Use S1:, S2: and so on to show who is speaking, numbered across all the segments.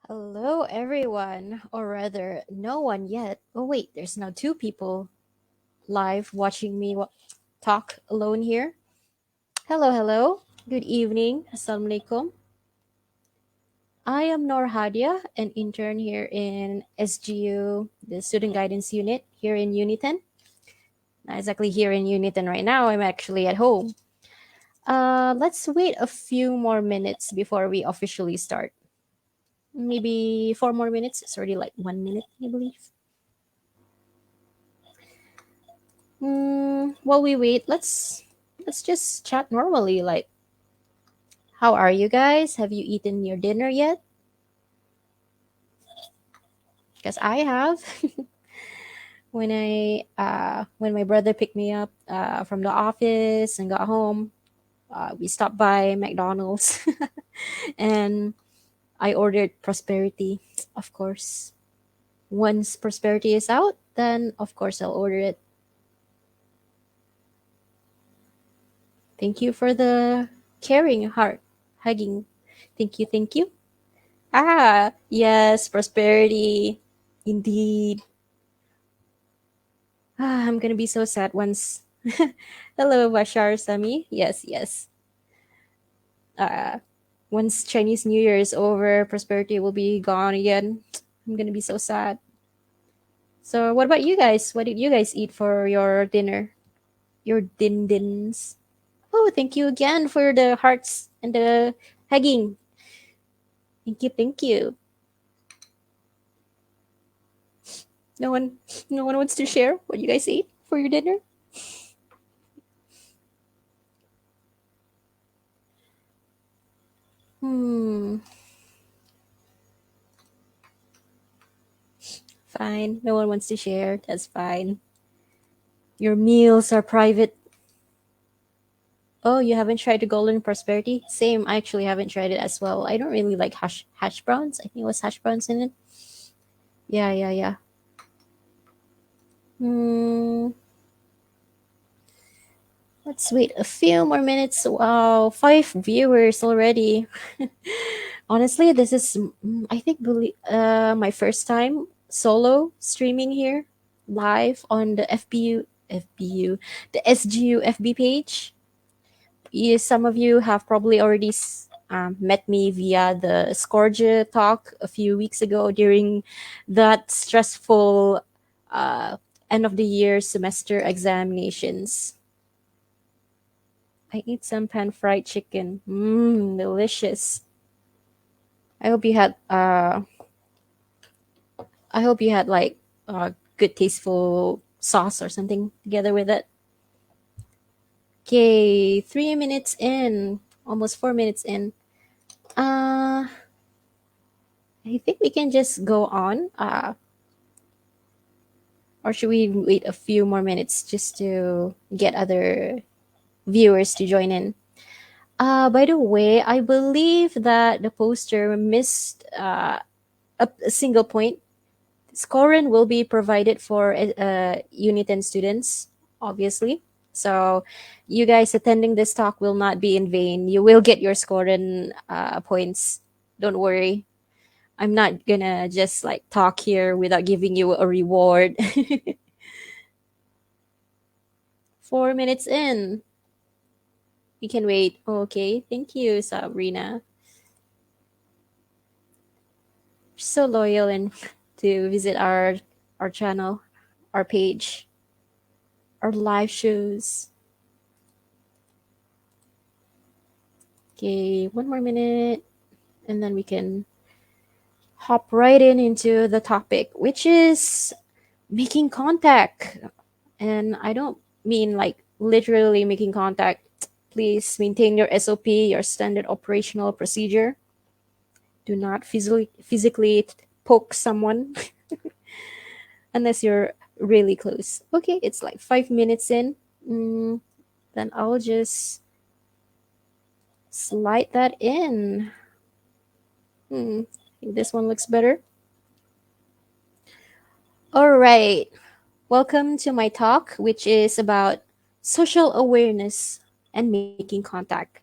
S1: Hello, everyone, or rather, no one yet. Oh, wait, there's now two people live watching me talk alone here. Hello, hello. Good evening. Assalamu alaikum. I am Nur Hadiah, an intern here in SGU, the Student Guidance Unit here in UNITEN. Not exactly here in UNITEN right now, I'm actually at home. Let's wait a few more minutes before we officially start. Maybe 4 more minutes. It's already like 1 minute, I believe. While we wait, let's just chat normally. Like, how are you guys? Have you eaten your dinner yet? Because I have. When my brother picked me up from the office and got home, we stopped by McDonald's, and I ordered prosperity. Of course, once prosperity is out, then of course I'll order it. Thank you for the caring heart, hugging. Thank you, thank you. Yes, prosperity. Indeed. I'm gonna be so sad once. Hello, Bashar Sami. Yes, yes. Uh, Once Chinese New Year is over, prosperity will be gone again. I'm gonna be so sad. So, what about you guys? What did you guys eat for your dinner? Your din-dins? Oh, thank you again for the hearts and the hugging. Thank you, thank you. No one, no one wants to share what you guys ate for your dinner. Hmm. Fine. No one wants to share. That's fine. Your meals are private. Oh, you haven't tried the golden prosperity? Same. I actually haven't tried it as well. I don't really like hash browns. I think it was hash browns in it. Yeah, yeah, yeah. Hmm. Let's wait a few more minutes. Wow, 5 viewers already. Honestly, this is I think my first time solo streaming here live on the FBU, the SGU FB page. Yes, some of you have probably already met me via the Scourge talk a few weeks ago during that stressful uh, end of the year semester examinations. I ate some pan fried chicken. Mmm, delicious. I hope you had I hope you had like good tasteful sauce or something together with it. Okay, 3 minutes in, almost 4 minutes in. Uh I think we can just go on. Or should we wait a few more minutes just to get other viewers to join in? By the way, I believe that the poster missed a single point. Scoring will be provided for UNITEN students, obviously. So, you guys attending this talk will not be in vain. You will get your scoring points. Don't worry. I'm not gonna just like talk here without giving you a reward. 4 minutes in. You can wait. Okay, thank you, Sabrina. So loyal and to visit our channel, our page, our live shows. Okay, 1 more minute, and then we can hop right into the topic, which is making contact. And I don't mean like literally making contact. Please maintain your SOP, your standard operational procedure. Do not physically poke someone unless you're really close. Okay, it's like 5 minutes in. Mm, then I'll just slide that in. I think this one looks better. All right. Welcome to my talk, which is about social awareness and making contact.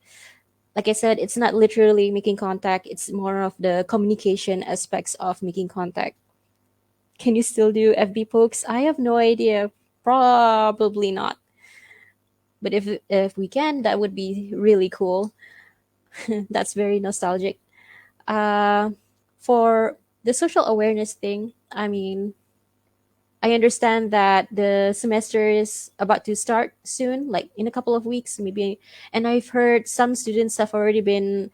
S1: like I said, it's not literally making contact, it's more of the communication aspects of making contact. Can you still do FB pokes? I have no idea. Probably not. But if we can, that would be really cool. That's very nostalgic. Uh, for the social awareness thing, I mean, I understand that the semester is about to start soon, like in a couple of weeks, maybe. And I've heard some students have already been,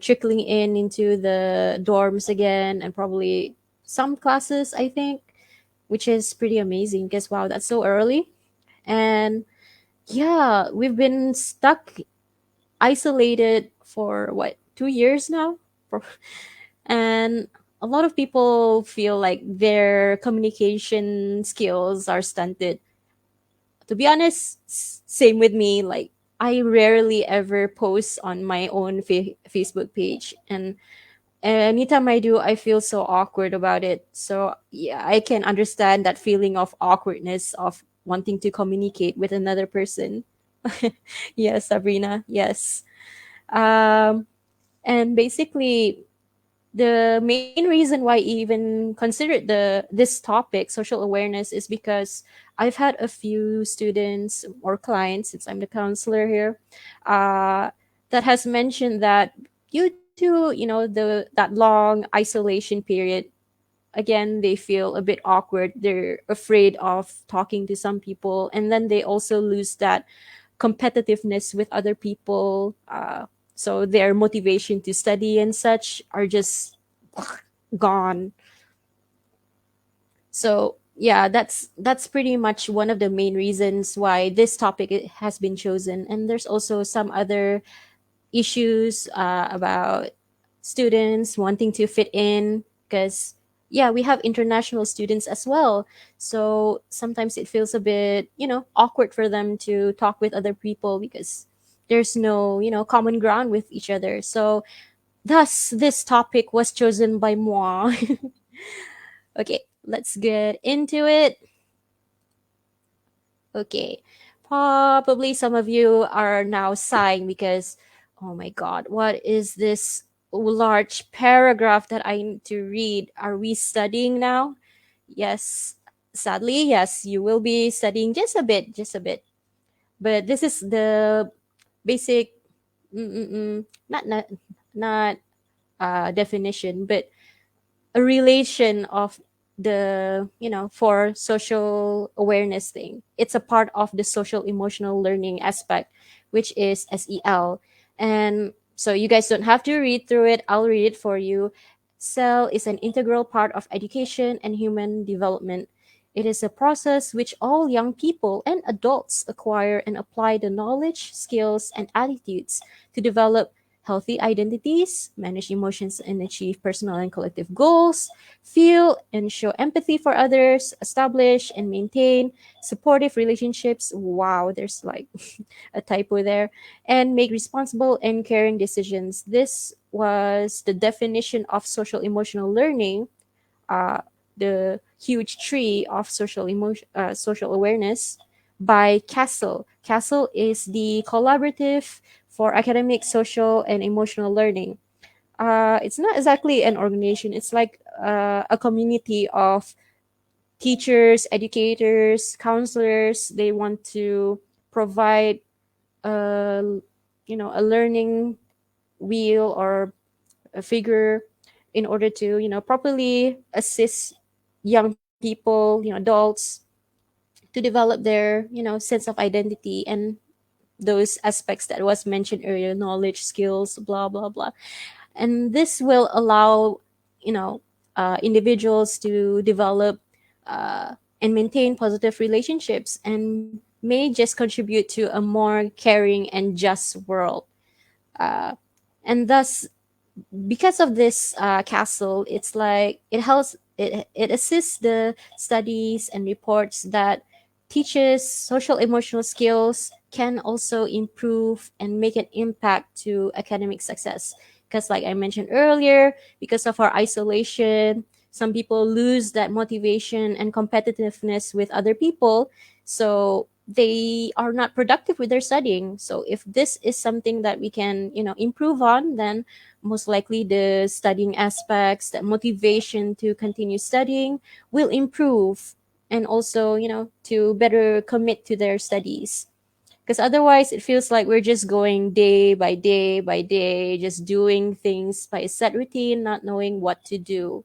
S1: trickling in into the dorms again, and probably some classes, I think, which is pretty amazing because wow, that's so early. And yeah, we've been stuck, isolated for what, 2 years now? And a lot of people feel like their communication skills are stunted. To be honest, same with me. Like, I rarely ever post on my own Facebook page, and anytime I do, I feel so awkward about it. So yeah, I can understand that feeling of awkwardness of wanting to communicate with another person. Yes, Sabrina. Yes. Um, and basically, the main reason why I even considered this topic, social awareness, is because I've had a few students or clients, since I'm the counselor here, uh, that has mentioned that due to that long isolation period, again they feel a bit awkward. They're afraid of talking to some people, and then they also lose that competitiveness with other people. So their motivation to study and such are just gone. So yeah, that's pretty much one of the main reasons why this topic has been chosen. And there's also some other issues about students wanting to fit in, because yeah, we have international students as well. So sometimes it feels a bit awkward for them to talk with other people because there's no common ground with each other. So thus this topic was chosen by moi. Okay, let's get into it. Okay. Probably some of you are now sighing because, oh my God, what is this large paragraph that I need to read? Are we studying now? Yes. Sadly, yes, you will be studying just a bit, just a bit. But this is the basic, not definition, but a relation of the for social awareness thing. It's a part of the social emotional learning aspect, which is SEL. And so you guys don't have to read through it, I'll read it for you. SEL is an integral part of education and human development. It is a process which all young people and adults acquire and apply the knowledge, skills, and attitudes to develop healthy identities, manage emotions, and achieve personal and collective goals, feel and show empathy for others, establish and maintain supportive relationships. Wow, there's like a typo there. And make responsible and caring decisions. This was the definition of social emotional learning, uh, the huge tree of social awareness by Castle. Castle is the collaborative for academic, social, and emotional learning. It's not exactly an organization. It's like a community of teachers, educators, counselors. They want to provide a a learning wheel or a figure in order to properly assist young people, adults, to develop their sense of identity and those aspects that was mentioned earlier, knowledge, skills, blah blah blah. And this will allow you know individuals to develop and maintain positive relationships, and may just contribute to a more caring and just world. uh, and thus, because of this castle, it's like it assists the studies and reports that teaches social emotional skills, can also improve and make an impact to academic success. Because like I mentioned earlier, because of our isolation, some people lose that motivation and competitiveness with other people. So they are not productive with their studying. So if this is something that we can, improve on, then most likely the studying aspects, the motivation to continue studying will improve, and also, to better commit to their studies. Because otherwise it feels like we're just going day by day by day, just doing things by a set routine, not knowing what to do.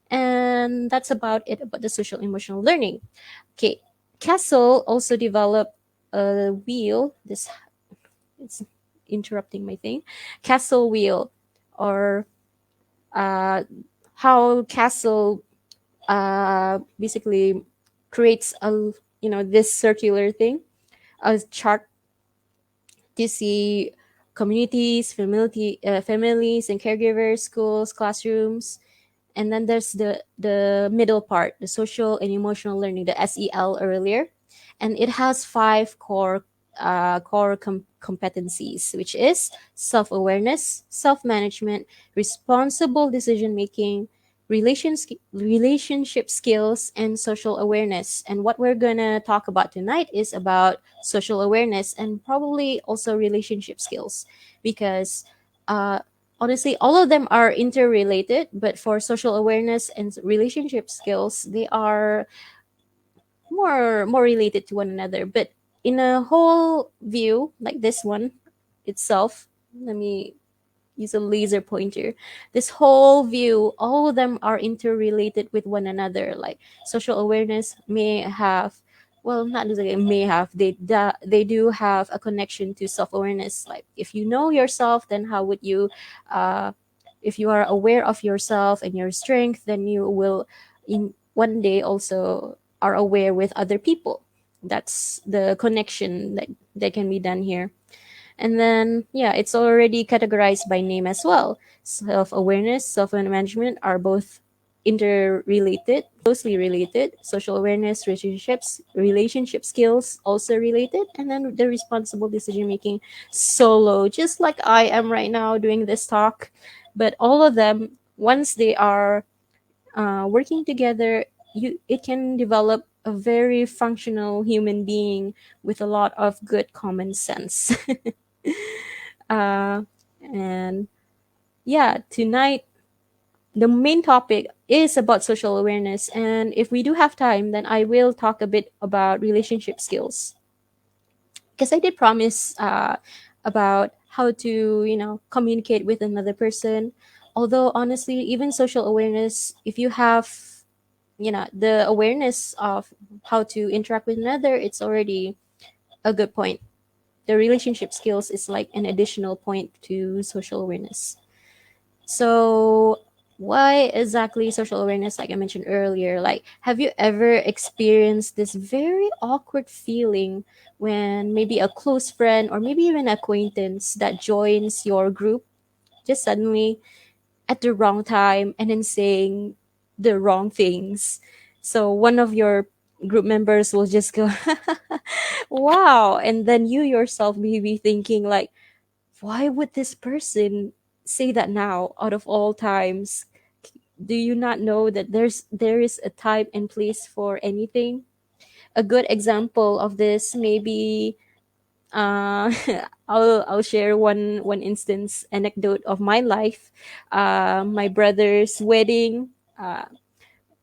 S1: And that's about it about the social emotional learning. Okay, Castle also developed a wheel. This it's interrupting my thing. Castle wheel, or uh, how Castle basically creates a, this circular thing, a chart to see communities, families and caregivers, schools, classrooms. And then there's the middle part, the social and emotional learning, the SEL earlier. And it has five core competencies, which is self-awareness, self-management, responsible decision making, relationship skills, and social awareness. And what we're gonna talk about tonight is about social awareness and probably also relationship skills, because uh, honestly all of them are interrelated, but for social awareness and relationship skills, they are more related to one another. But in a whole view like this one itself, let me use a laser pointer. This whole view, all of them are interrelated with one another. Like social awareness may have, well, not just like it may have, they do have a connection to self awareness. Like if you know yourself, then how would you, uh, if you are aware of yourself and your strength, then you will in one day also are aware with other people. That's the connection that can be done here. And then, yeah, it's already categorized by name as well. Self awareness, self management are both interrelated, closely related. Social awareness, relationship skills also related. And then the responsible decision making, solo, just like I am right now doing this talk. But all of them, once they are working together, it can develop a very functional human being with a lot of good common sense. uh, and yeah, tonight the main topic is about social awareness, and if we do have time, then I will talk a bit about relationship skills, because I did promise about how to, communicate with another person. Although honestly, even social awareness, if you have, the awareness of how to interact with another, it's already a good point. The relationship skills is like an additional point to social awareness. So, why exactly social awareness? Like I mentioned earlier, like, have you ever experienced this very awkward feeling when maybe a close friend or maybe even acquaintance that joins your group just suddenly at the wrong time and then saying the wrong things? So, one of your group members will just go, wow. And then you yourself may be thinking, like, why would this person say that now out of all times? Do you not know that there is a time and place for anything? A good example of this maybe, uh, I'll share one instance anecdote of my life. My brother's wedding,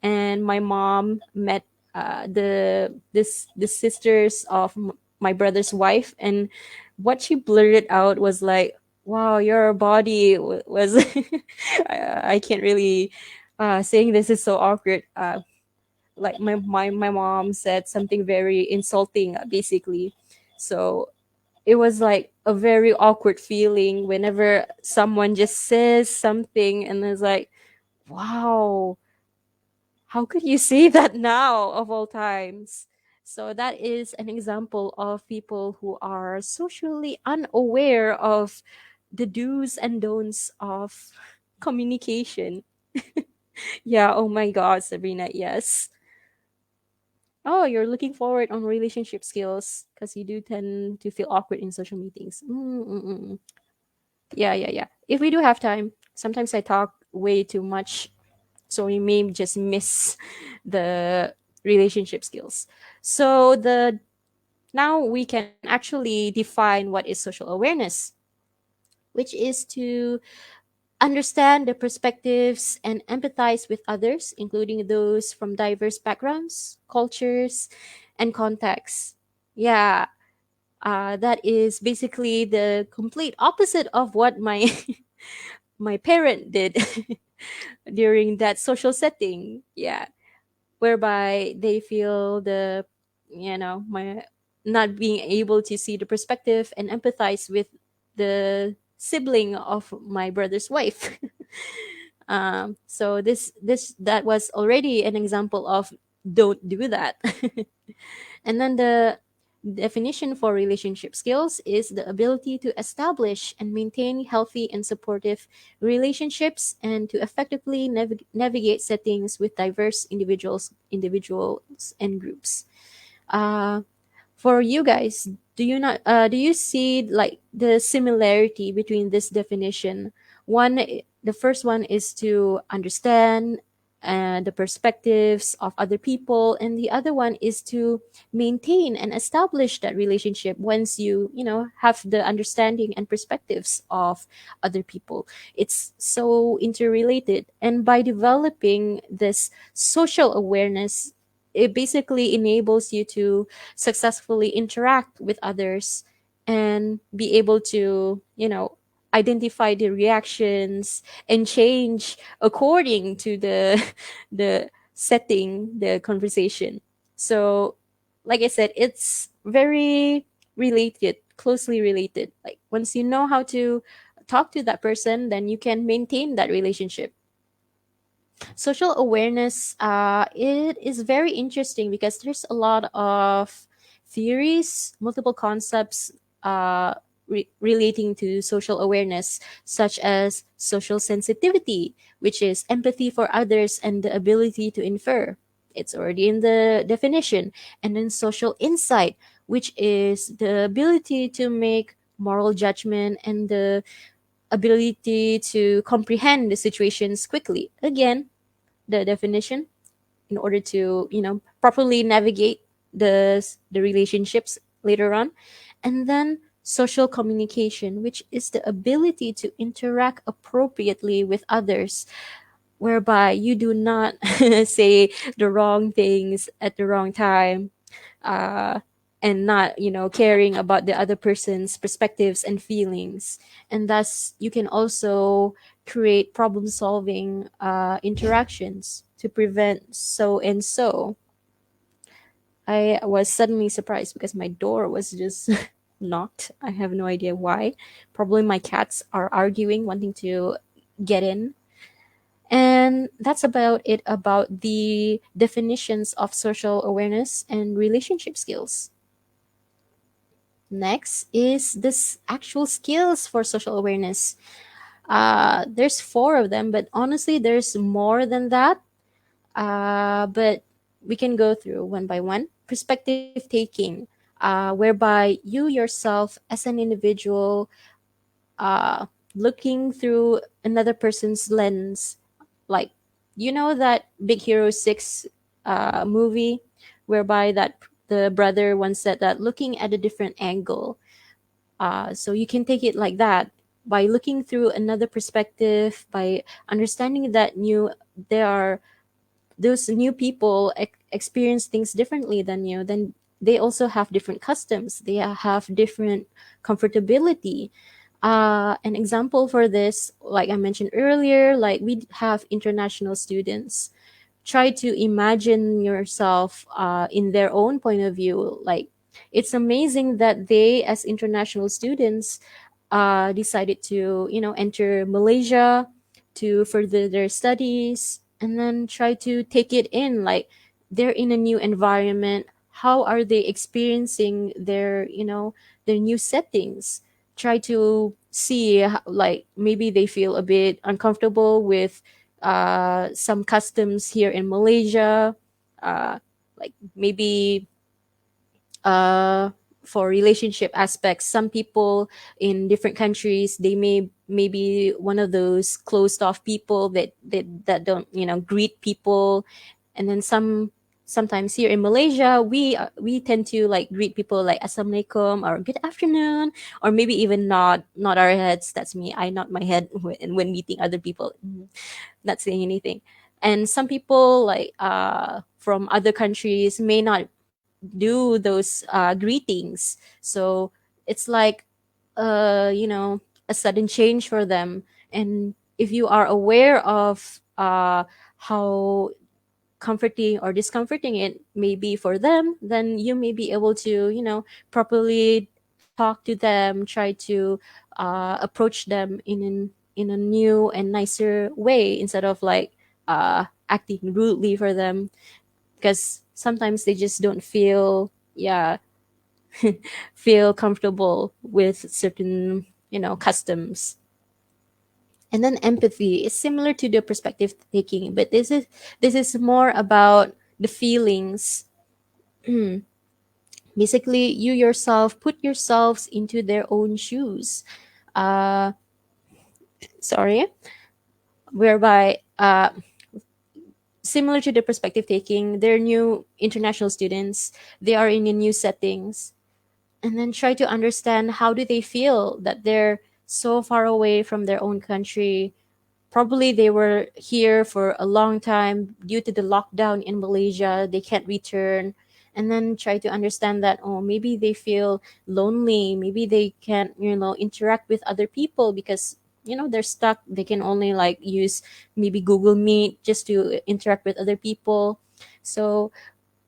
S1: and my mom met the sisters of my brother's wife, and what she blurted out was like, wow, your body was I can't really, saying this is so awkward. Like my mom said something very insulting, basically. So it was like a very awkward feeling whenever someone just says something, and it's like, wow, how could you say that now of all times? So that is an example of people who are socially unaware of the do's and don'ts of communication. Yeah, oh my god, Sabrina, yes. Oh, you're looking forward on relationship skills because you do tend to feel awkward in social meetings. Mm-mm-mm. Yeah, yeah, yeah. If we do have time, sometimes I talk way too much, so we may just miss the relationship skills. So the Now we can actually define what is social awareness, which is to understand the perspectives and empathize with others, including those from diverse backgrounds, cultures, and contexts. Yeah, that is basically the complete opposite of what my my parent did during that social setting. Yeah, whereby they feel the, my not being able to see the perspective and empathize with the sibling of my brother's wife. So this that was already an example of don't do that. And then the definition for relationship skills is the ability to establish and maintain healthy and supportive relationships and to effectively navigate settings with diverse individuals and groups. Uh, for you guys, do you see like the similarity between this definition? The first one is to understand the perspectives of other people, and the other one is to maintain and establish that relationship once you have the understanding and perspectives of other people. It's so interrelated, and by developing this social awareness, it basically enables you to successfully interact with others and be able to identify the reactions and change according to the the setting, the conversation. So like I said, it's very related, closely related. Like once you know how to talk to that person, then you can maintain that relationship. Social awareness, it is very interesting because there's a lot of theories, multiple concepts relating to social awareness, such as social sensitivity, which is empathy for others and the ability to infer. It's already in the definition. And then social insight, which is the ability to make moral judgment and the ability to comprehend the situations quickly. Again, the definition in order to properly navigate the relationships later on. And then social communication, which is the ability to interact appropriately with others, whereby you do not say the wrong things at the wrong time, uh, and not caring about the other person's perspectives and feelings. And thus you can also create problem solving interactions to prevent so and so. I was suddenly surprised because my door was just knocked. I have no idea why. Probably my cats are arguing, wanting to get in. And that's about it about the definitions of social awareness and relationship skills. Next is this actual skills for social awareness. There's four of them, but honestly, there's more than that. But we can go through one by one. Perspective taking, whereby you yourself, as an individual, uh, looking through another person's lens. Like, that Big Hero 6 movie, whereby that the brother once said that looking at a different angle. So you can take it like that by looking through another perspective, by understanding that there are those new people experience things differently than you. Then they also have different customs. They have different comfortability. An example for this, like I mentioned earlier, like we have international students. Try to imagine yourself in their own point of view. Like it's amazing that they, as international students, decided to enter Malaysia to further their studies and then try to take it in. Like they're in a new environment. How are they experiencing their new settings? Try to see like maybe they feel a bit uncomfortable with some customs here in Malaysia. Uh, like maybe uh, for relationship aspects, some people in different countries, they may be one of those closed off people that don't greet people. And then some sometimes here in Malaysia, we tend to like greet people like assalamualaikum or good afternoon, or maybe even nod our heads. That's me. I nod my head when meeting other people. Not saying anything. And some people like from other countries may not do those greetings. So it's like a sudden change for them. And if you are aware of how comforting or discomforting it may be for them, then you may be able to, properly talk to them, try to approach them in a new and nicer way instead of like acting rudely for them, because sometimes they just don't feel, yeah, feel comfortable with certain, customs. And then empathy is similar to the perspective taking, but this is more about the feelings. Basically, you yourself put yourselves into their own shoes. uh Sorry. Whereby similar to the perspective taking, they're new international students, they are in a new settings, and then try to understand how do they feel that they're so far away from their own country. Probably they were here for a long time due to the lockdown in Malaysia. They can't return. And then try to understand that, oh, maybe they feel lonely. Maybe they can't, interact with other people because, they're stuck. They can only like use maybe Google Meet just to interact with other people. So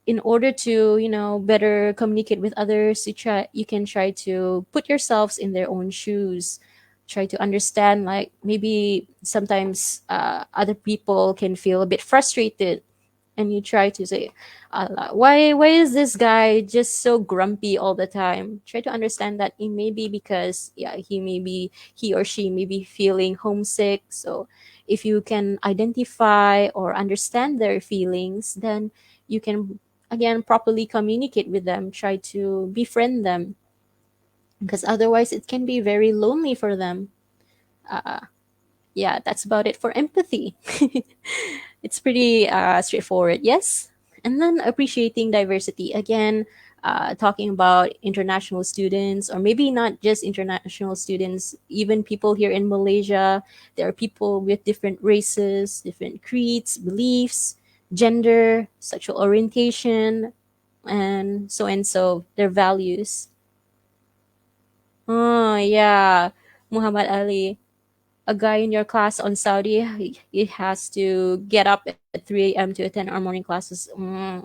S1: in order to better communicate with others, you can try to put yourselves in their own shoes, try to understand like maybe sometimes other people can feel a bit frustrated, and you try to say, why is this guy just so grumpy all the time? Try to understand that it may be because, yeah, he or she may be feeling homesick. So if you can identify or understand their feelings, then you can again properly communicate with them, try to befriend them, because otherwise it can be very lonely for them. Yeah, that's about it for empathy. It's pretty straightforward, yes. And then appreciating diversity. Again, talking about international students, or maybe not just international students, even people here in Malaysia. There are people with different races, different creeds, beliefs, gender, sexual orientation, and so, their values. Oh, yeah. Muhammad Ali, a guy in your class on Saudi, he has to get up at 3 a.m. to attend our morning classes. 3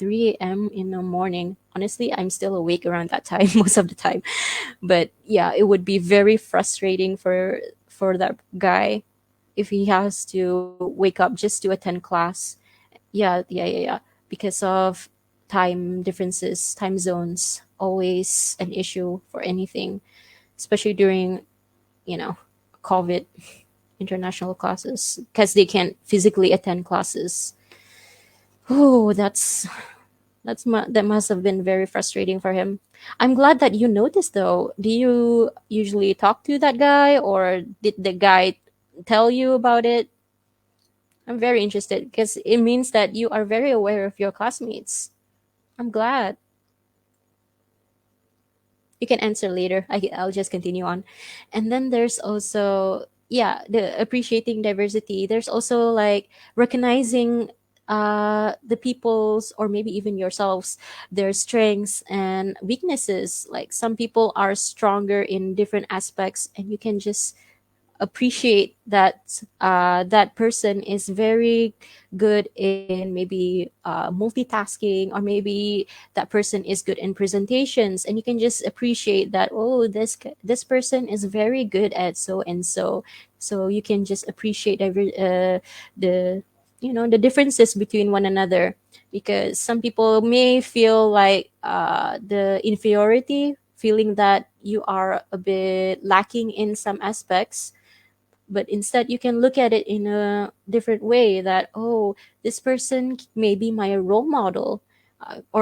S1: a.m. in the morning. Honestly, I'm still awake around that time most of the time. But yeah, it would be very frustrating for that guy if he has to wake up just to attend class. Yeah. Because of time differences, time zones, always an issue for anything, especially during, you know, COVID international classes because they can't physically attend classes. Oh, that must have been very frustrating for him. I'm glad that you noticed though. Do you usually talk to that guy, or did the guy tell you about it? I'm very interested because it means that you are very aware of your classmates. I'm glad. You can answer later. I'll just continue on. And then there's also, yeah, the appreciating diversity. There's also like recognizing the people's, or maybe even yourselves, their strengths and weaknesses. Like some people are stronger in different aspects, and you can just appreciate that that person is very good in maybe multitasking, or maybe that person is good in presentations, and you can just appreciate that, oh, this person is very good at so and so. So you can just appreciate the the differences between one another, because some people may feel like the inferiority, feeling that you are a bit lacking in some aspects. But instead you can look at it in a different way, that, oh, this person may be my role model,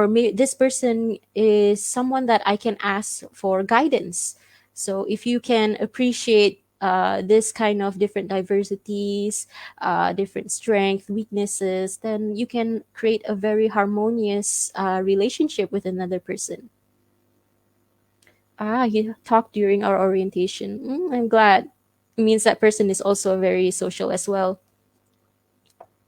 S1: this person is someone that I can ask for guidance. So if you can appreciate this kind of different diversities, different strength, weaknesses, then you can create a very harmonious relationship with another person. Ah, you talked during our orientation. I'm glad. It means that person is also very social as well.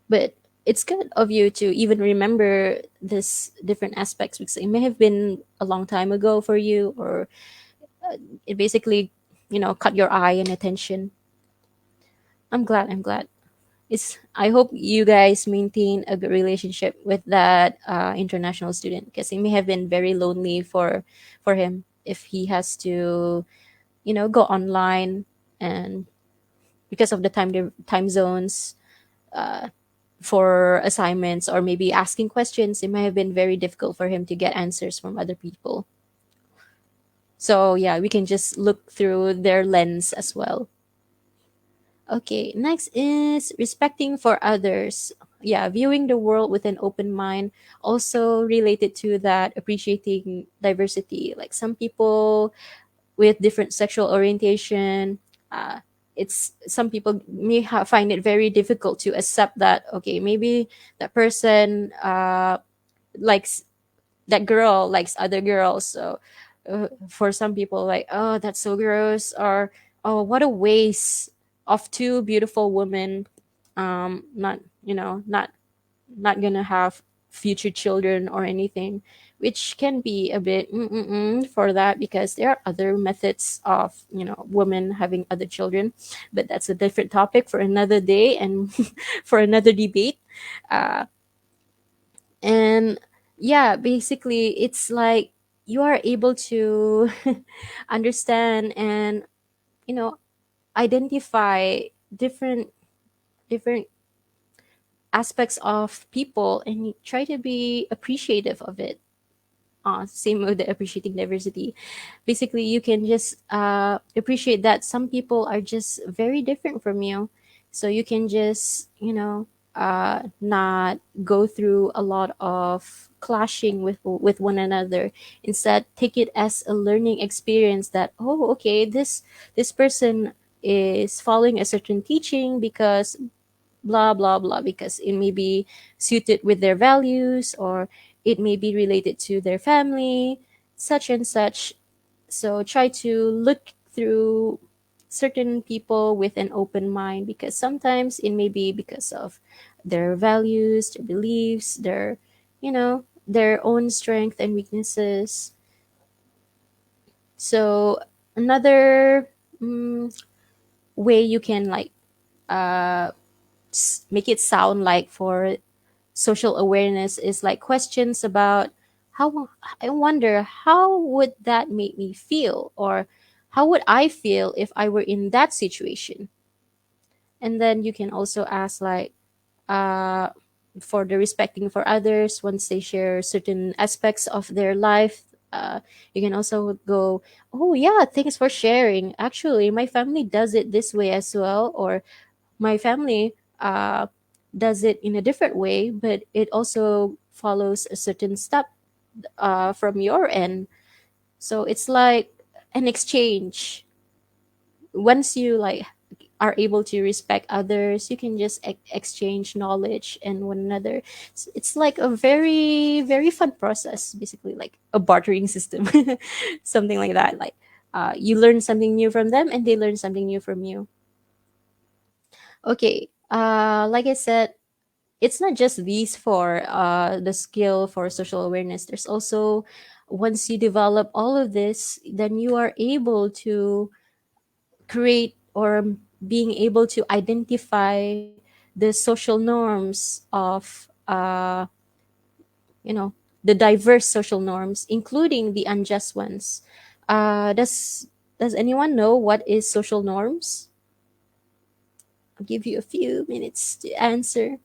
S1: But it's good of you to even remember this different aspects because it may have been a long time ago for you, or it basically, caught your eye and attention. I'm glad. I'm glad. It's. I hope you guys maintain a good relationship with that international student because it may have been very lonely for him if he has to, go online, and because of the time zones, uh, for assignments or maybe asking questions, it may have been very difficult for him to get answers from other people. So yeah, we can just look through their lens as well. Okay, next is respecting for others. Yeah, viewing the world with an open mind, also related to that, appreciating diversity. Like some people with different sexual orientation, uh, it's some people may find it very difficult to accept that, okay, maybe that person likes, that girl likes other girls. So for some people, like, oh, that's so gross, or oh, what a waste of two beautiful women, not, not gonna have future children or anything, which can be a bit for that, because there are other methods of, women having other children. But that's a different topic for another day and for another debate. uh, and yeah, basically it's like you are able to understand and, you know identify different different aspects of people, and you try to be appreciative of it. Same with the appreciating diversity. Basically, you can just appreciate that some people are just very different from you. So you can just, not go through a lot of clashing with one another. Instead, take it as a learning experience that, oh, okay, this person is following a certain teaching because blah blah blah, because it may be suited with their values, or it may be related to their family, such and such. So try to look through certain people with an open mind, because sometimes it may be because of their values, their beliefs, their own strength and weaknesses. So another way you can, like, uh, make it sound like for social awareness is like questions about how, I wonder how would that make me feel, or how would I feel if I were in that situation. And then you can also ask, like, uh, for the respecting for others, once they share certain aspects of their life, you can also go, oh yeah, thanks for sharing, actually my family does it this way as well, or my family does it in a different way, but it also follows a certain step from your end. So it's like an exchange. Once you, like, are able to respect others, you can just exchange knowledge and one another. It's like a very very fun process, basically like a bartering system, something like that. Like, you learn something new from them and they learn something new from you. Okay, like I said, it's not just these for the skill for social awareness. There's also, once you develop all of this, then you are able to create, or being able to identify the social norms of, you know the diverse social norms, including the unjust ones. Does anyone know what is social norms? I'll give you a few minutes to answer.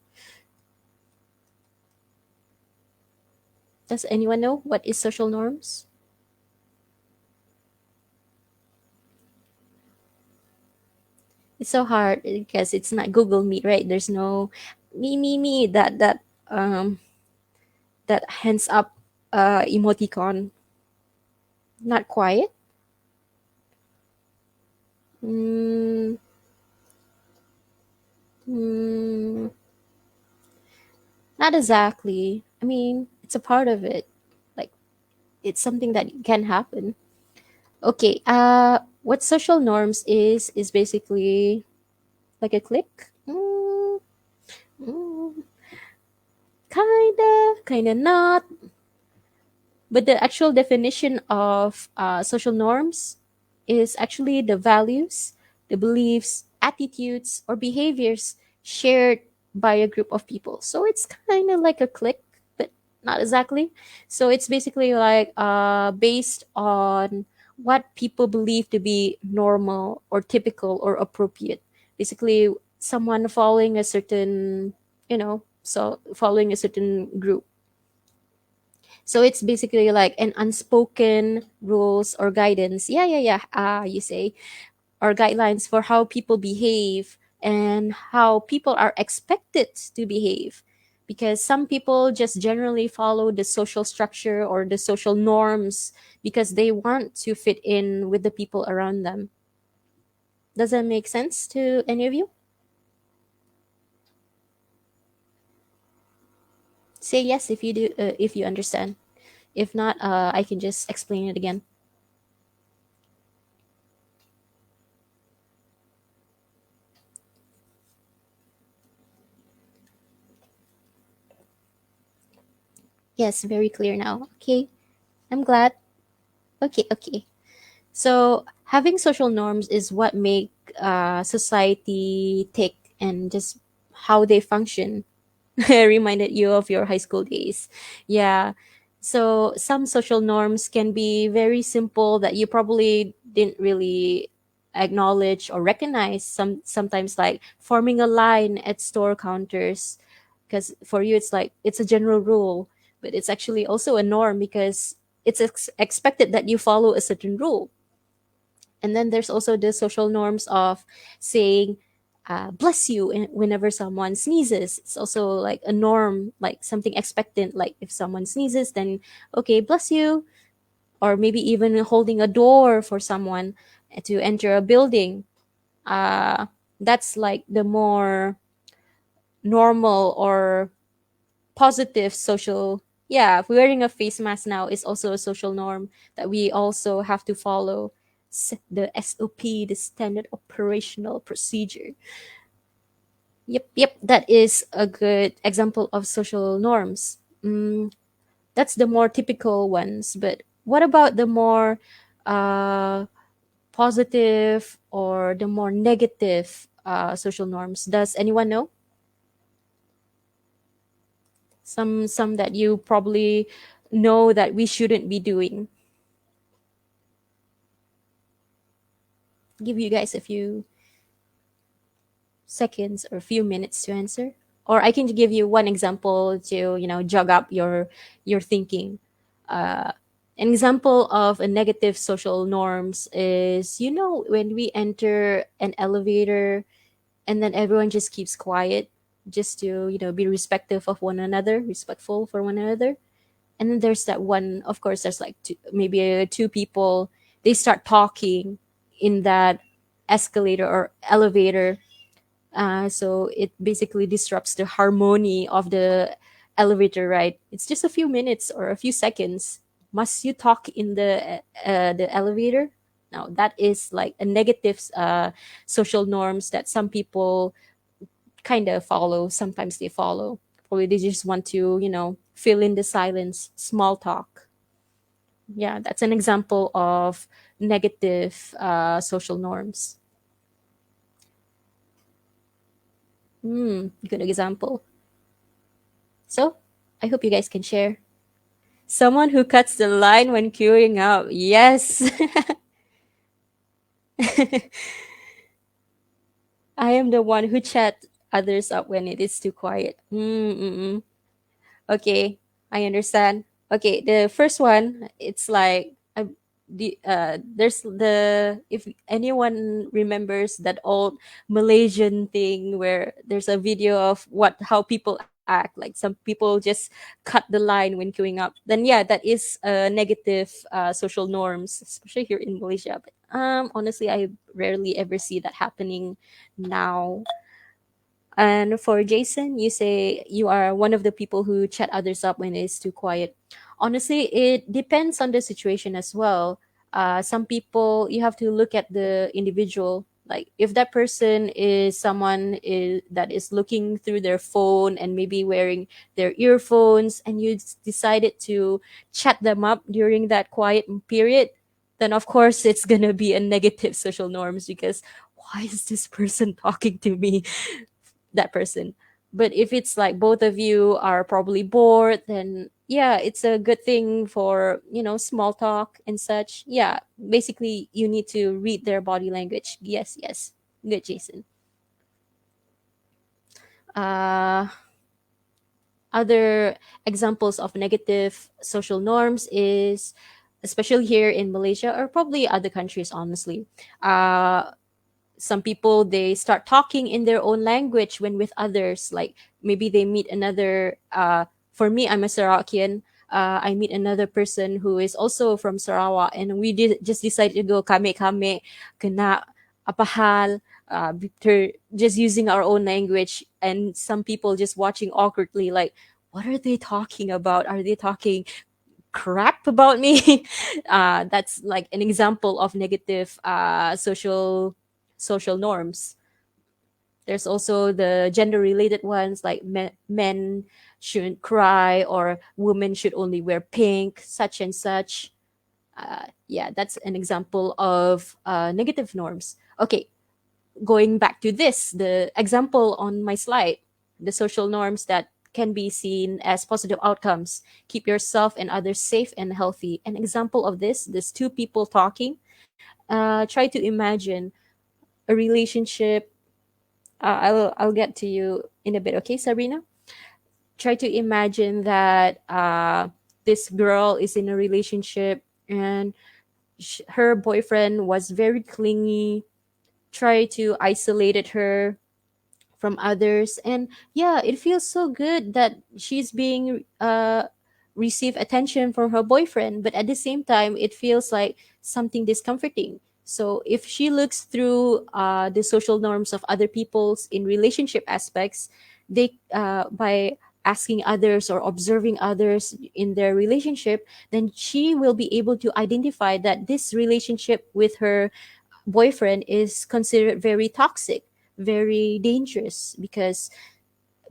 S1: Does anyone know what is social norms? It's so hard because it's not Google Meet, right? There's no me um that hands up emoticon. Not quiet. Mm, mm, not exactly. I mean, it's a part of it. Like, it's something that can happen. Okay. What social norms is basically like a click. Mm, kinda not. But the actual definition of social norms is actually the values, the beliefs, attitudes, or behaviors shared by a group of people. So it's kind of like a clique, but not exactly. So it's basically like based on what people believe to be normal or typical or appropriate. Basically, someone following a certain, so following a certain group. So it's basically like an unspoken rules or guidance. Yeah, yeah, yeah. You say, or guidelines for how people behave and how people are expected to behave. Because some people just generally follow the social structure or the social norms because they want to fit in with the people around them. Does that make sense to any of you? Say yes if you do, if you understand. If not, I can just explain it again. Yes, very clear now. Okay, I'm glad. Okay, okay. So having social norms is what make society tick and just how they function. Reminded you of your high school days. Yeah. So some social norms can be very simple that you probably didn't really acknowledge or recognize. Sometimes like forming a line at store counters, because for you it's like it's a general rule, but it's actually also a norm because it's expected that you follow a certain rule. And then there's also the social norms of saying bless you whenever someone sneezes. It's also like a norm, like something expectant. Like if someone sneezes, then okay, bless you. Or maybe even holding a door for someone to enter a building. Uh, that's like the more normal or positive social. Yeah, wearing a face mask now is also a social norm that we also have to follow. The SOP, the standard operational procedure. Yep, yep, that is a good example of social norms. That's the more typical ones, but what about the more uh, positive or the more negative social norms? Does anyone know? Some that you probably know that we shouldn't be doing. Give you guys a few seconds or a few minutes to answer, or I can give you one example to jog up your thinking. uh, an example of a negative social norms is when we enter an elevator and then everyone just keeps quiet just to be respectful for one another. And then there's that one, of course there's like maybe two people, they start talking in that escalator or elevator. So it basically disrupts the harmony of the elevator ride. It's just a few minutes or a few seconds. Must you talk in the elevator? Now that is like a negative social norms that some people kind of follow. Sometimes they follow. Probably they just want to fill in the silence, small talk. Yeah, that's an example of negative social norms. Good example. So I hope you guys can share. Someone who cuts the line when queuing up. Yes. I am the one who chat others up when it is too quiet. Okay, I understand. Okay, the first one, it's like there's the if anyone remembers that old Malaysian thing where there's a video of what how people act. Like some people just cut the line when queuing up. Then yeah, that is negative social norms, especially here in Malaysia. But honestly, I rarely ever see that happening now. And for Jason, you say you are one of the people who chat others up when it's too quiet. Honestly, it depends on the situation as well. Some people, you have to look at the individual. Like if that person is that is looking through their phone and maybe wearing their earphones, and you decided to chat them up during that quiet period, then of course it's gonna be a negative social norms because why is this person talking to me? That person. But if it's like both of you are probably bored, then yeah, it's a good thing for, small talk and such. Yeah, basically, you need to read their body language. Yes, yes. Good, Jason. Uh, Other examples of negative social norms is, especially here in Malaysia or probably other countries, honestly. Some people, they start talking in their own language when with others, like maybe they meet another for me, I'm a Sarawakian. I meet another person who is also from Sarawak, and we did just decided to go kame kame kena apa hal, just using our own language, and some people just watching awkwardly like, what are they talking about? Are they talking crap about me? That's like an example of negative social norms. There's also the gender related ones, like men shouldn't cry or women should only wear pink, such and such. Yeah, that's an example of negative norms. Okay, going back to this, the example on my slide, the social norms that can be seen as positive outcomes. Keep yourself and others safe and healthy. An example of this two people talking. Try to imagine a relationship. I'll get to you in a bit, okay, Sabrina? Try to imagine that this girl is in a relationship, and her boyfriend was very clingy, try to isolate her from others, and yeah, it feels so good that she's being receive attention from her boyfriend, but at the same time it feels like something discomforting. So if she looks through the social norms of other people's in relationship aspects, they by asking others or observing others in their relationship, then she will be able to identify that this relationship with her boyfriend is considered very toxic, very dangerous, because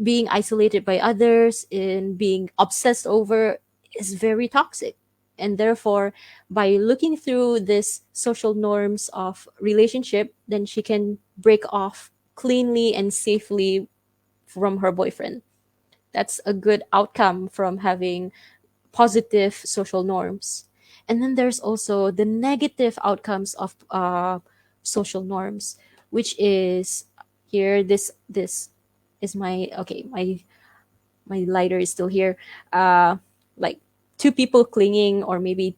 S1: being isolated by others and being obsessed over is very toxic. And therefore, by looking through this social norms of relationship, then she can break off cleanly and safely from her boyfriend. That's a good outcome from having positive social norms. And then there's also the negative outcomes of social norms, which is here. This is my okay. My lighter is still here. Like two people clinging, or maybe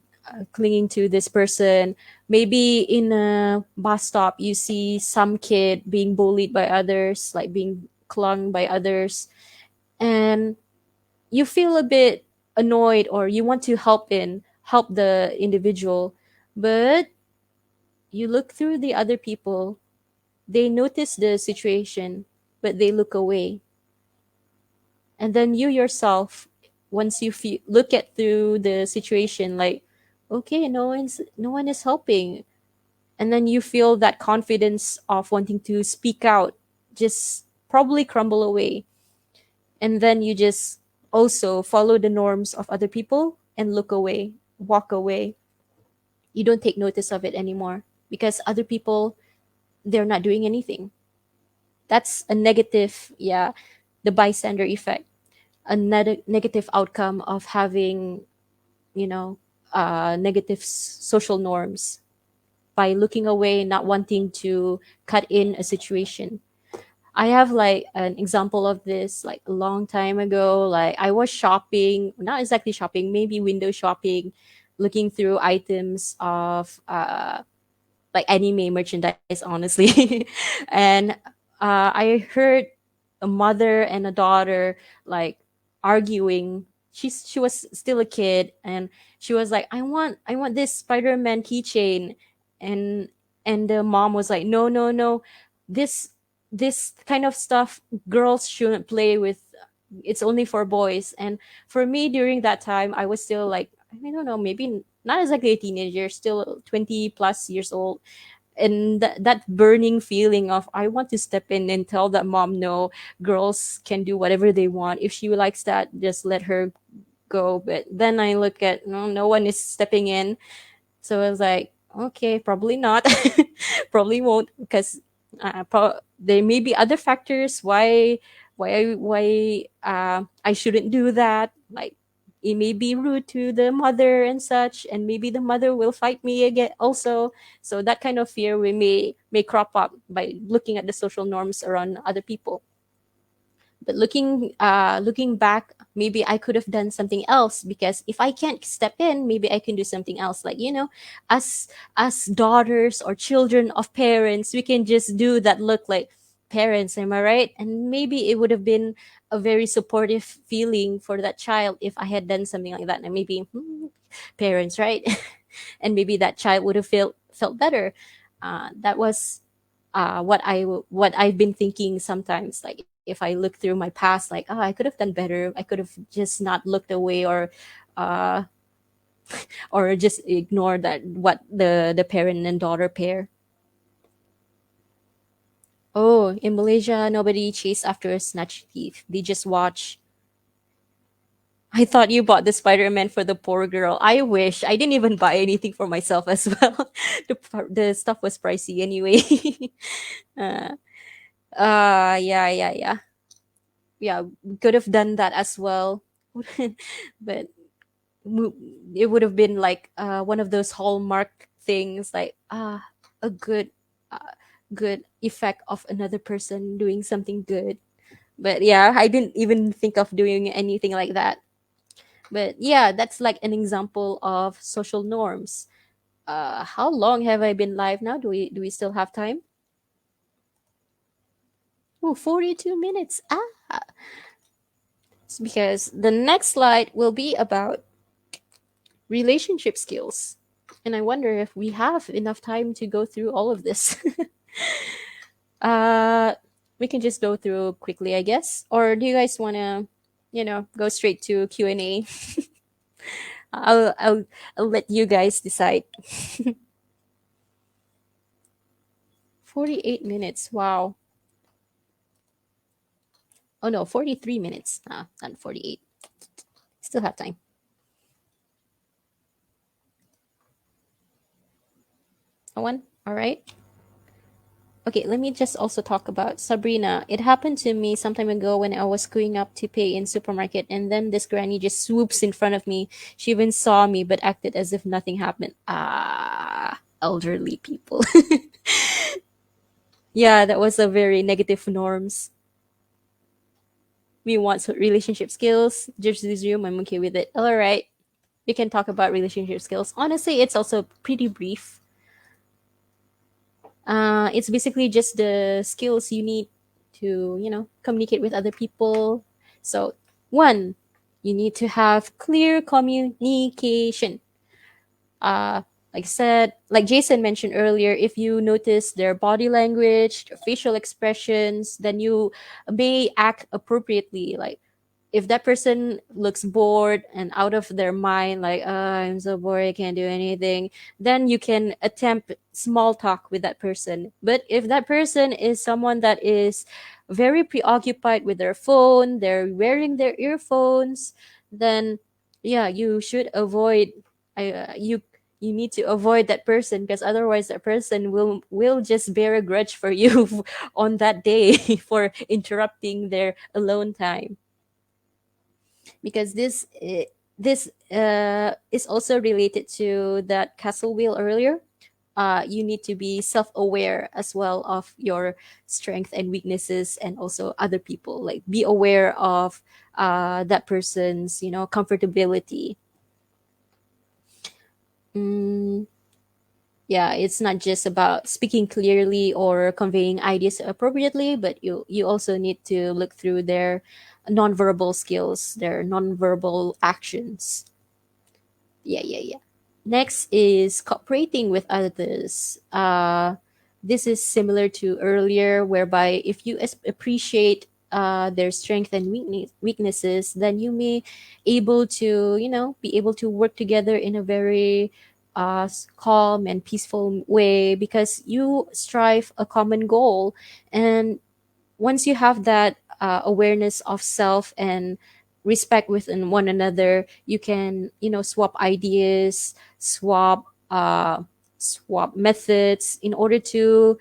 S1: clinging to this person. Maybe in a bus stop, you see some kid being bullied by others, like being clung by others, and you feel a bit annoyed, or you want to help the individual, but you look through the other people, they notice the situation, but they look away. And then you yourself, once you look at through the situation, like, okay, no one is helping, and then you feel that confidence of wanting to speak out just probably crumble away. And then you just also follow the norms of other people and look away, walk away. You don't take notice of it anymore because other people, they're not doing anything. That's a negative, yeah, the bystander effect, a negative outcome of having, you know negative social norms, by looking away, not wanting to cut in a situation. I have like an example of this like a long time ago. Like I was shopping, not exactly shopping, maybe window shopping, looking through items of like anime merchandise, honestly. And I heard a mother and a daughter like arguing. She was still a kid, and she was like, I want this Spider-Man keychain. and and the mom was like, no, no, no, this this kind of stuff girls shouldn't play with. It's only for boys. And for me, during that time, I was still like, I don't know, maybe not exactly a teenager, still 20 plus years old. And that burning feeling of I want to step in and tell that mom, no, girls can do whatever they want. If she likes that, just let her go. But then I look at, no, no one is stepping in. So I was like, okay, probably not. Probably won't, because there may be other factors why I shouldn't do that. Like, it may be rude to the mother and such, and maybe the mother will fight me again also. So that kind of fear we may crop up by looking at the social norms around other people. But looking back, maybe I could have done something else, because if I can't step in, maybe I can do something else. Like, as daughters or children of parents, we can just do that look like parents, am I right? And maybe it would have been a very supportive feeling for that child if I had done something like that. And maybe, parents, right? And maybe that child would have felt better. That was what I've been thinking sometimes. Like, if I look through my past, like, oh, I could have done better. I could have just not looked away, uh, or just ignore that what the parent and daughter pair. Oh, in Malaysia, nobody chase after a snatch thief. They just watch. I thought you bought the Spider-Man for the poor girl. I wish. I didn't even buy anything for myself as well. The stuff was pricey anyway. uh, yeah, yeah, yeah. Yeah, we could have done that as well. But mo- it would have been like one of those hallmark things, like a uh, good effect of another person doing something good. But yeah, I didn't even think of doing anything like that. But yeah, that's like an example of social norms. How long have I been live now? Do we still have time? Oh, 42 minutes. It's because the next slide will be about relationship skills. And I wonder if we have enough time to go through all of this. uh, we can just go through quickly, I guess. Or do you guys want to, go straight to Q&A? I'll, I'll, I'll let you guys decide. 48 minutes. Wow. Oh no, 43 minutes. Not 48. Still have time. A one? All right. Okay, let me just also talk about Sabrina. It happened to me some time ago when I was going up to pay in supermarket, and then this granny just swoops in front of me. She even saw me but acted as if nothing happened. Elderly people. Yeah, that was a very negative norms. We want relationship skills. Just resume. I'm okay with it. All right, we can talk about relationship skills. Honestly, it's also pretty brief. It's basically just the skills you need to, communicate with other people. So, one, you need to have clear communication. Like I said, like Jason mentioned earlier, if you notice their body language, their facial expressions, then you may act appropriately. Like, if that person looks bored and out of their mind, like, I'm so bored, I can't do anything, then you can attempt small talk with that person. But if that person is someone that is very preoccupied with their phone, they're wearing their earphones, then yeah, you should avoid. You need to avoid that person, because otherwise that person will just bear a grudge for you on that day for interrupting their alone time. Because this is also related to that castle wheel earlier. You need to be self-aware as well of your strength and weaknesses, and also other people. Like, be aware of that person's comfortability. Mm, Yeah, it's not just about speaking clearly or conveying ideas appropriately, but you also need to look through their nonverbal skills, their nonverbal actions. Yeah, yeah, yeah. Next is cooperating with others. This is similar to earlier, whereby if you appreciate their strength and weaknesses, then you may able to, be able to work together in a very calm and peaceful way because you strive a common goal. And once you have that awareness of self and respect within one another, you can, swap ideas, swap methods in order to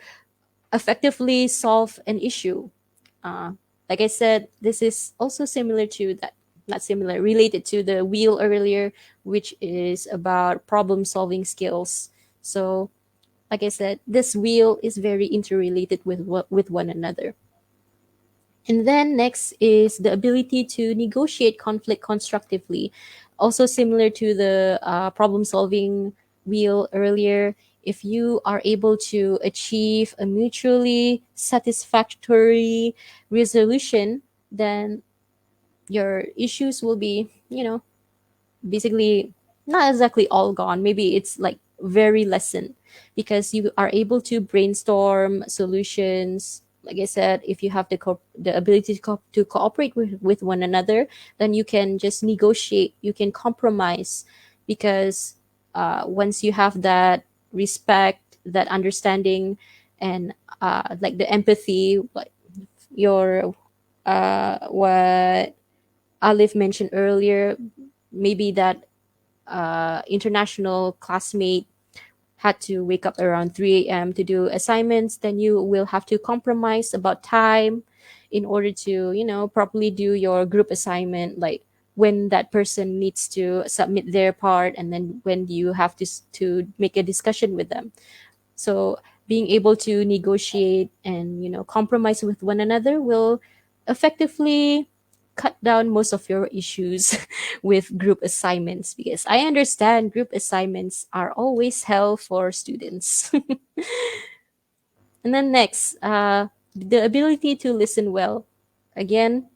S1: effectively solve an issue. uh, like I said, this is also similar to that, not similar, related to the wheel earlier, which is about problem solving skills. So like I said, this wheel is very interrelated with one another. And then next is the ability to negotiate conflict constructively. Also similar to the problem solving wheel earlier, if you are able to achieve a mutually satisfactory resolution, then your issues will be, basically not exactly all gone. Maybe it's like very lessened because you are able to brainstorm solutions. Like I said, if you have the ability to cooperate with one another, then you can just negotiate, you can compromise because once you have that respect, that understanding, and like the empathy, like your what Alif mentioned earlier, maybe that international classmate had to wake up around 3 a.m. to do assignments, then you will have to compromise about time in order to, properly do your group assignment, like when that person needs to submit their part and then when you have to make a discussion with them. So being able to negotiate and, compromise with one another will effectively cut down most of your issues with group assignments, because I understand group assignments are always hell for students. And then next, the ability to listen well. Again,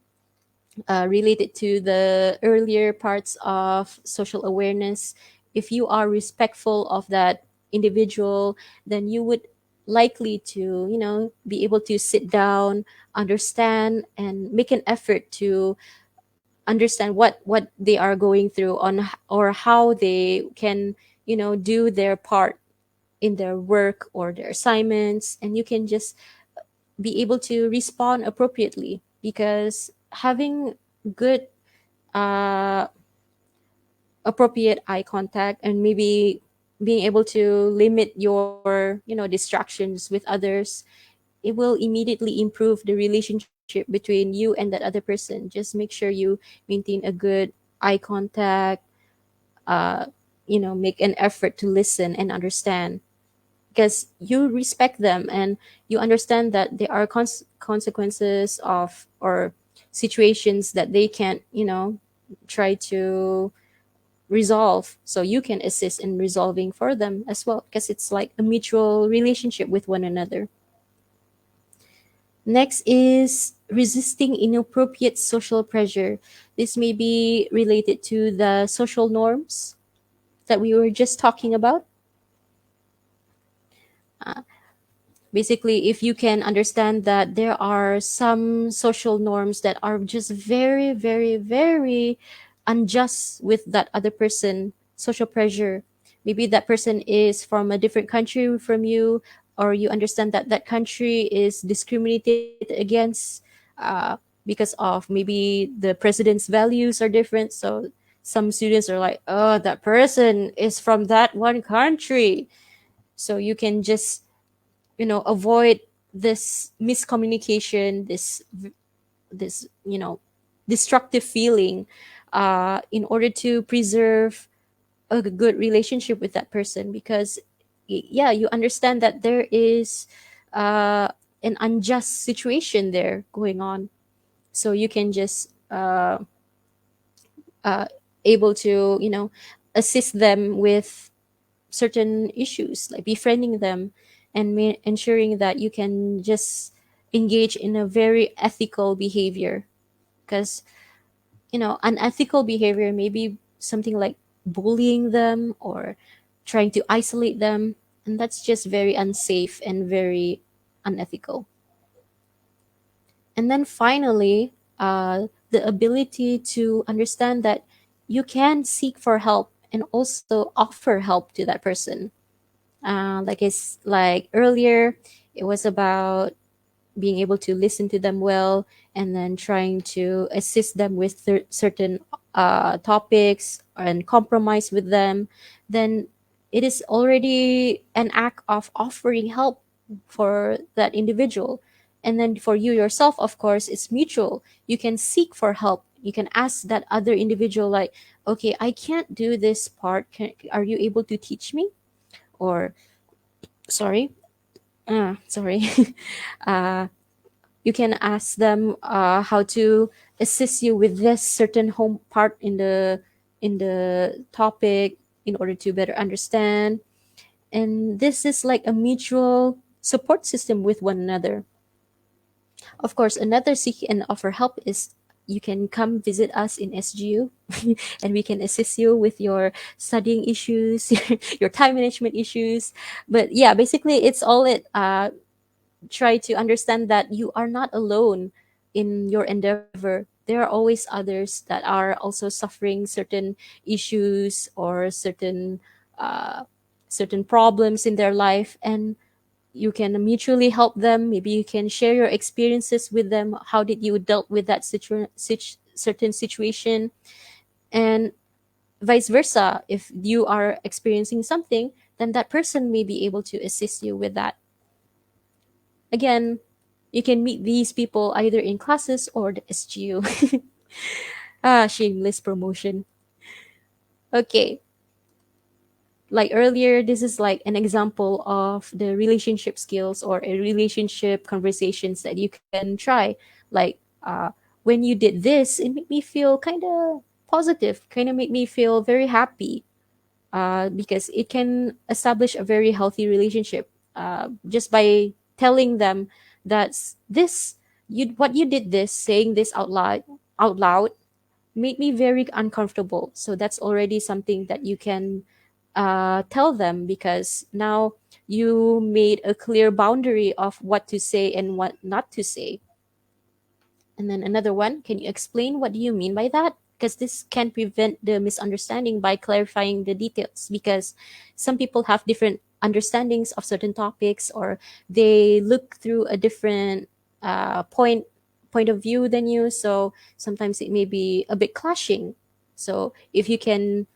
S1: related to the earlier parts of social awareness, if you are respectful of that individual, then you would likely to, be able to sit down, understand, and make an effort to understand what they are going through or how they can, do their part in their work or their assignments, and you can just be able to respond appropriately, because having good uh, appropriate eye contact and maybe being able to limit your, distractions with others, it will immediately improve the relationship between you and that other person. Just make sure you maintain a good eye contact, uh, make an effort to listen and understand, because you respect them and you understand that there are consequences of or situations that they can't, try to resolve, so you can assist in resolving for them as well, because it's like a mutual relationship with one another. Next is resisting inappropriate social pressure. This may be related to the social norms that we were just talking about. Basically, if you can understand that there are some social norms that are just very, very, very unjust with that other person, social pressure. Maybe that person is from a different country from you, or you understand that that country is discriminated against because of maybe the president's values are different. So some students are like, oh, that person is from that one country. So you can just, avoid this miscommunication, this, destructive feeling, in order to preserve a good relationship with that person, because yeah, you understand that there is uh, an unjust situation there going on. So you can just uh, able to, assist them with certain issues, like befriending them, and ensuring that you can just engage in a very ethical behavior. Because, unethical behavior may be something like bullying them or trying to isolate them, and that's just very unsafe and very unethical. And then finally, the ability to understand that you can seek for help and also offer help to that person. Like earlier, it was about being able to listen to them well, and then trying to assist them with certain topics and compromise with them. Then it is already an act of offering help for that individual. And then for you yourself, of course, it's mutual. You can seek for help. You can ask that other individual, like, okay, I can't do this part. Are you able to teach me? Or, sorry, sorry. uh, you can ask them how to assist you with this certain home part in the topic, in order to better understand. And this is like a mutual support system with one another. Of course, another seek and offer help is you can come visit us in SGU, and we can assist you with your studying issues, your time management issues. But yeah, basically it's all it try to understand that you are not alone in your endeavor. There are always others that are also suffering certain issues or uh, certain problems in their life, and you can mutually help them. Maybe you can share your experiences with them. How did you dealt with that certain situation, and vice versa. If you are experiencing something, then that person may be able to assist you with that. Again, you can meet these people either in classes or the SGU. Shameless promotion. Okay, like earlier, this is like an example of the relationship skills or a relationship conversations that you can try. Like, when you did this, it made me feel kind of positive, kind of made me feel very happy, because it can establish a very healthy relationship, just by telling them that this you what you did, this saying this out loud made me very uncomfortable. So that's already something that you can tell them, because now you made a clear boundary of what to say and what not to say. And then another one, can you explain what do you mean by that? Because this can prevent the misunderstanding by clarifying the details. Because some people have different understandings of certain topics, or they look through a different point of view than you. So sometimes it may be a bit clashing. So if you can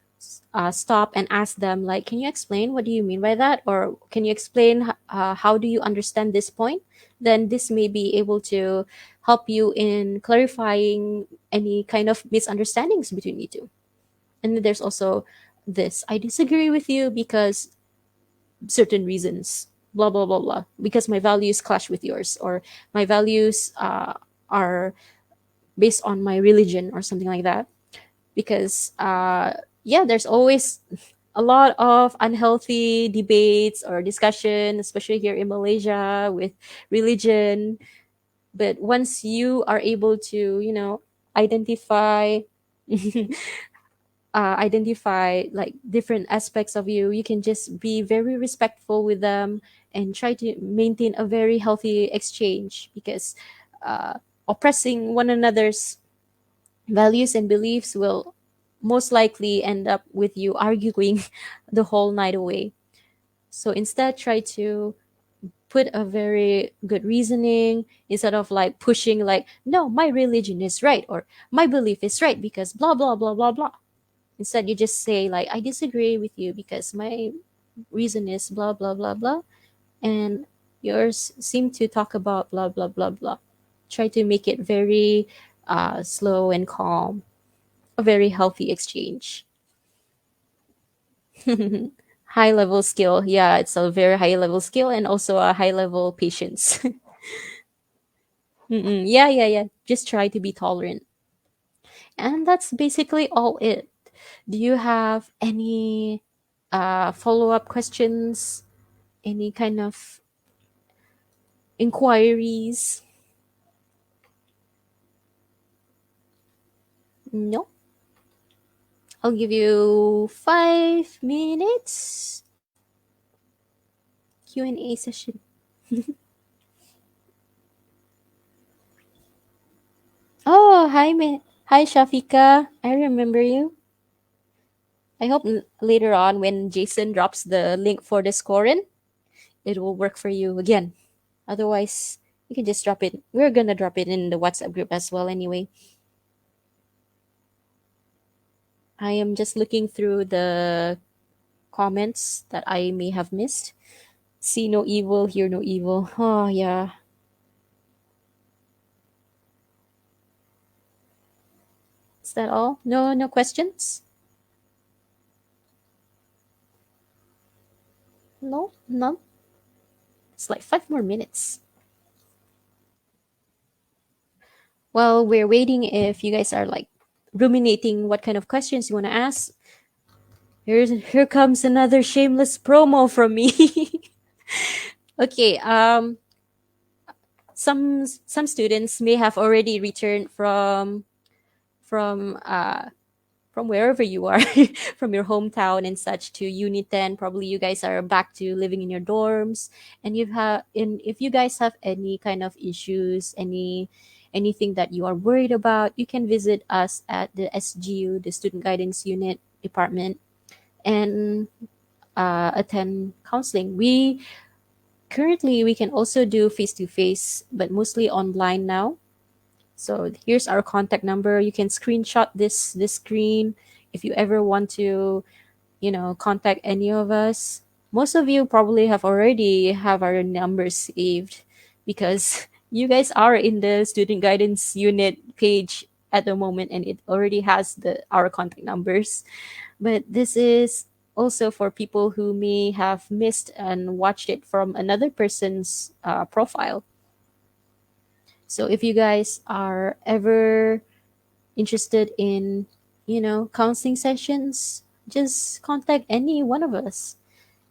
S1: stop and ask them, like, can you explain what do you mean by that, or can you explain how do you understand this point, then this may be able to help you in clarifying any kind of misunderstandings between you two. And then there's also this, I disagree with you because certain reasons, blah blah blah blah, because my values clash with yours, or my values are based on my religion or something like that. Because yeah, there's always a lot of unhealthy debates or discussion, especially here in Malaysia with religion. But once you are able to, identify identify like different aspects of you, you can just be very respectful with them and try to maintain a very healthy exchange. Because uh, oppressing one another's values and beliefs will most likely end up with you arguing the whole night away. So instead, try to put a very good reasoning, instead of like pushing, like, no, my religion is right, or my belief is right because blah blah blah blah blah. Instead, you just say, like, I disagree with you because my reason is blah blah blah blah, and yours seem to talk about blah blah blah blah. Try to make it very slow and calm, a very healthy exchange. High level skill. Yeah, it's a very high level skill and also a high level patience. Mm-mm. Yeah, yeah, yeah. Just try to be tolerant. And that's basically all it. Do you have any follow up questions, any kind of inquiries? No? I'll give you 5 minutes Q&A session. Oh, hi, hi, Shafika. I remember you. I hope later on when Jason drops the link for the scoring, it will work for you again. Otherwise, you can just drop it. We're gonna drop it in the WhatsApp group as well anyway. I am just looking through the comments that I may have missed. See no evil, hear no evil. Oh, yeah. Is that all? No questions? No, none. It's like 5 more minutes. While we're waiting, if you guys are like ruminating what kind of questions you want to ask, here comes another shameless promo from me. Okay, some students may have already returned from from wherever you are, from your hometown and such to UNITEN. Probably you guys are back to living in your dorms, and if you guys have any kind of issues, anything that you are worried about, you can visit us at the SGU, the Student Guidance Unit department, and attend counseling. We can also do face to face, but mostly online now. So here's our contact number. You can screenshot this screen if you ever want to, contact any of us. Most of you probably have already have our numbers saved because you guys are in the student guidance unit page at the moment, and it already has the our contact numbers. But this is also for people who may have missed and watched it from another person's profile. So if you guys are ever interested in, counseling sessions, just contact any one of us.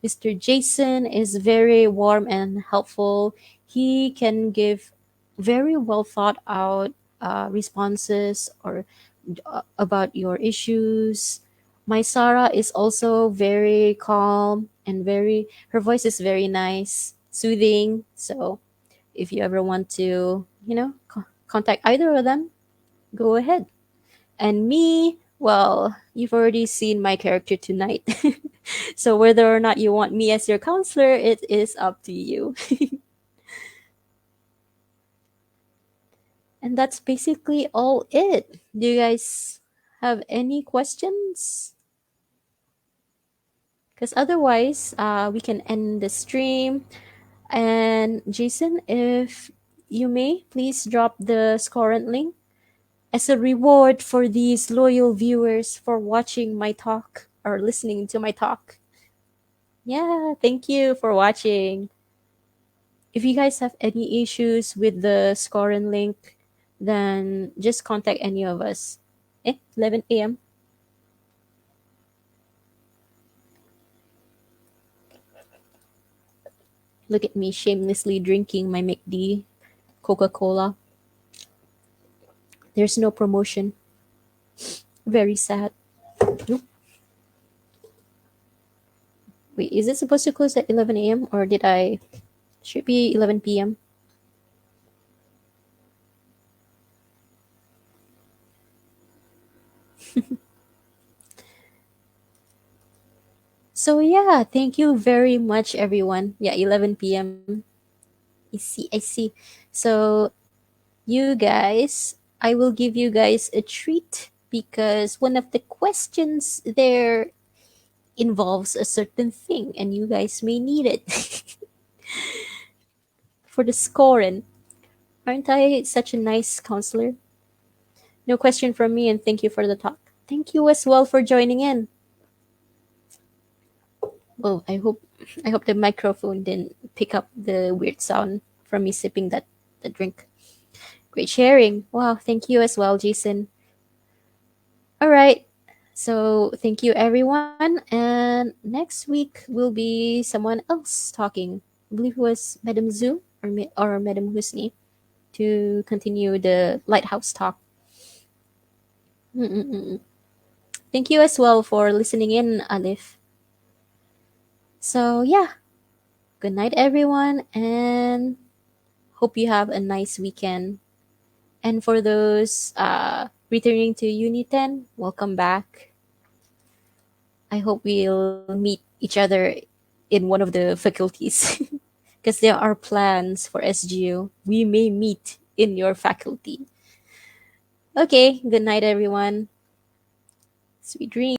S1: Mr. Jason is very warm and helpful. He can give very well thought out responses or about your issues. My Sarah is also very calm and her voice is very nice, soothing. So if you ever want to, contact either of them, go ahead. And me, well, you've already seen my character tonight. So whether or not you want me as your counselor, it is up to you. And that's basically all it. Do you guys have any questions? Because otherwise, we can end the stream. And Jason, if you may, please drop the scorant link as a reward for these loyal viewers for watching my talk or listening to my talk. Yeah, thank you for watching. If you guys have any issues with the scoring link, then just contact any of us. 11 a.m. Look at me shamelessly drinking my McD Coca Cola. There's no promotion. Very sad. Nope. Wait, is it supposed to close at 11 a.m. or did I? Should be 11 p.m. So yeah, thank you very much, everyone. Yeah, 11 p.m. I see. So you guys, I will give you guys a treat because one of the questions there involves a certain thing, and you guys may need it for the scoring. Aren't I such a nice counselor? No question from me, and thank you for the talk. Thank you as well for joining in. Oh, I hope the microphone didn't pick up the weird sound from me sipping that the drink. Great sharing. Wow, thank you as well, Jason. All right. So thank you, everyone. And next week will be someone else talking. I believe it was Madam Zoo or Madam Husni to continue the Lighthouse talk. Mm-mm-mm. Thank you as well for listening in, Alif. So yeah, good night, everyone, and hope you have a nice weekend. And for those returning to UNITEN, welcome back. I hope we'll meet each other in one of the faculties because there are plans for SGU. We may meet in your faculty. Okay, good night, everyone. Sweet dreams.